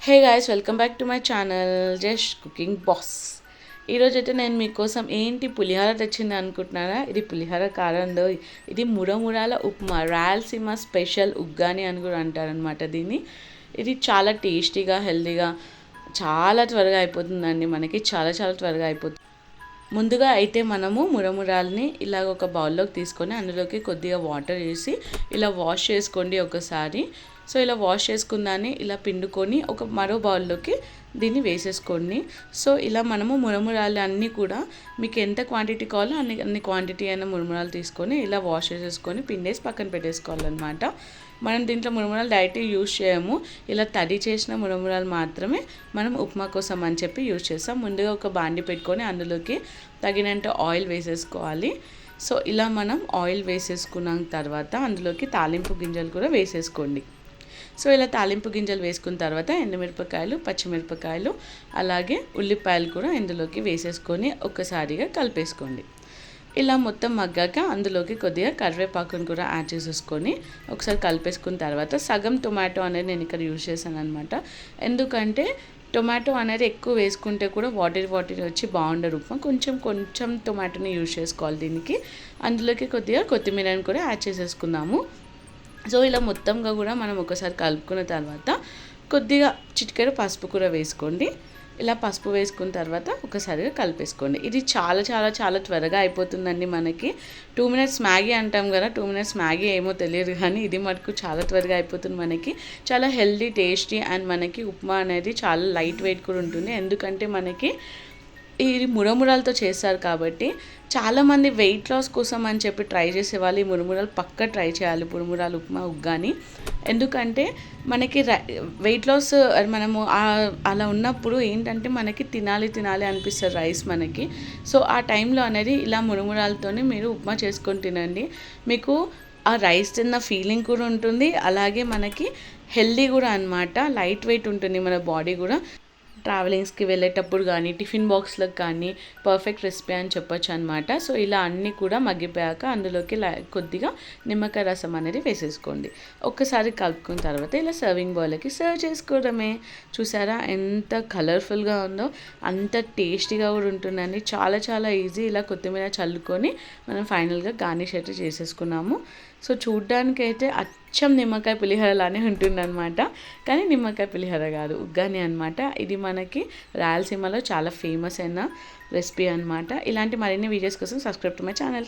Hey guys, welcome back to my channel just cooking boss. ఈరోజైతే నేను మీకోసం ఏంటి పులిహోర తెచ్చింది అనుకుంటున్నారా? ఇది పులిహోర కారంలో, ఇది మురమురాల ఉప్మా, రాయలసీమ స్పెషల్ ఉగ్గాని అని కూడా అంటారనమాట దీన్ని. ఇది చాలా టేస్టీగా, హెల్తీగా, చాలా త్వరగా అయిపోతుందండి. మనకి చాలా చాలా త్వరగా అయిపోతుంది. ముందుగా అయితే మనము మురమురాల్ని ఇలాగ ఒక బౌల్లోకి తీసుకొని అందులోకి కొద్దిగా వాటర్ వేసి ఇలా వాష్ చేసుకోండి ఒకసారి. సో ఇలా వాష్ చేసుకుందాన్ని ఇలా పిండుకొని మరో బౌల్లోకి దీన్ని వేసేసుకోండి. సో ఇలా మనము మురమురాలు అన్నీ కూడా మీకు ఎంత క్వాంటిటీ కావాలో అన్ని క్వాంటిటీ అయిన మురమురాలు తీసుకొని ఇలా వాష్ చేసేసుకొని పిండేసి పక్కన పెట్టేసుకోవాలన్నమాట. మనం దీంట్లో మురమురాలు డైరెక్ట్గా యూజ్ చేయము, ఇలా తడి చేసిన మురమురాలు మాత్రమే మనం ఉప్మా కోసం అని చెప్పి యూజ్ చేస్తాం. ముందుగా ఒక బాండి పెట్టుకొని అందులోకి తగినంత ఆయిల్ వేసేసుకోవాలి. సో ఇలా మనం ఆయిల్ వేసేసుకున్న తర్వాత అందులోకి తాలింపు గింజలు కూడా వేసేసుకోండి. సో ఇలా తాలింపు గింజలు వేసుకున్న తర్వాత ఎండుమిరపకాయలు, పచ్చిమిరపకాయలు, అలాగే ఉల్లిపాయలు కూడా ఇందులోకి వేసేసుకొని ఒక్కసారిగా కలిపేసుకోండి. ఇలా మొత్తం మగ్గాక అందులోకి కొద్దిగా కరివేపాకును కూడా యాడ్ చేసేసుకొని ఒకసారి కలిపేసుకున్న తర్వాత సగం టొమాటో అనేది నేను ఇక్కడ యూజ్ చేశాను అనమాట. ఎందుకంటే టొమాటో అనేది ఎక్కువ వేసుకుంటే కూడా వాటర్ వచ్చి బాగుండదు ఉప్మా. కొంచెం టొమాటోని యూజ్ చేసుకోవాలి దీనికి. అందులోకి కొద్దిగా కొత్తిమీరని కూడా యాడ్ చేసేసుకుందాము. సో ఇలా మొత్తంగా కూడా మనం ఒకసారి కలుపుకున్న తర్వాత కొద్దిగా చిటికెడు పసుపు కూడా వేసుకోండి. ఇలా పసుపు వేసుకున్న తర్వాత ఒకసారిగా కలిపేసుకోండి. ఇది చాలా చాలా చాలా త్వరగా అయిపోతుందండి. మనకి 2 minutes మ్యాగీ అంటాం కదా, 2 minutes మ్యాగీ ఏమో తెలియదు కానీ ఇది మటుకు చాలా త్వరగా అయిపోతుంది. మనకి చాలా హెల్దీ, టేస్టీ అండ్ మనకి ఉప్మా అనేది చాలా లైట్ వెయిట్ కూడా ఉంటుంది. ఎందుకంటే మనకి ఇది మురమురాలతో చేస్తారు కాబట్టి చాలామంది వెయిట్ లాస్ కోసం అని చెప్పి ట్రై చేసేవాళ్ళు ఈ మురమురాలు పక్కా ట్రై చేయాలి, మురమురాలు ఉప్మా ఉగ్గాని. ఎందుకంటే మనకి వెయిట్ లాస్ మనము అలా ఉన్నప్పుడు ఏంటంటే మనకి తినాలి అనిపిస్తుంది రైస్ మనకి. సో ఆ టైంలో అనేది ఇలా మురమురాలతోనే మీరు ఉప్మా చేసుకొని తినండి. మీకు ఆ రైస్ తిన్న ఫీలింగ్ కూడా ఉంటుంది, అలాగే మనకి హెల్దీ కూడా అనమాట. లైట్ వెయిట్ ఉంటుంది మన బాడీ కూడా. ట్రావెలింగ్స్కి వెళ్ళేటప్పుడు కానీ టిఫిన్ బాక్స్లకు కానీ పర్ఫెక్ట్ రెసిపీ అని చెప్పొచ్చు అనమాట. సో ఇలా అన్నీ కూడా మగ్గిపోయాక అందులోకి కొద్దిగా నిమ్మకాయ రసం అనేది వేసేసుకోండి. ఒక్కసారి కలుపుకున్న తర్వాత ఇలా సర్వింగ్ బౌల్కి సర్వ్ చేసుకోవడమే. చూసారా ఎంత కలర్ఫుల్గా ఉందో, అంత టేస్టీగా కూడా ఉంటుందండి. చాలా చాలా ఈజీ. ఇలా కొత్తిమీర చల్లుకొని మనం ఫైనల్గా గార్నిష్ అయితే చేసేసుకున్నాము. సో చూడ్డానికి అయితే అచ్చం నిమ్మకాయ పులిహోరలానే ఉంటుందన్నమాట. కానీ నిమ్మకాయ పులిహోర కాదు, ఉగ్గాని అనమాట. ఇది మనకి రాయలసీమలో చాలా ఫేమస్ అయిన రెసిపీ అనమాట. ఇలాంటి మరిన్ని వీడియోస్ కోసం సబ్స్క్రైబ్ టు మై ఛానల్.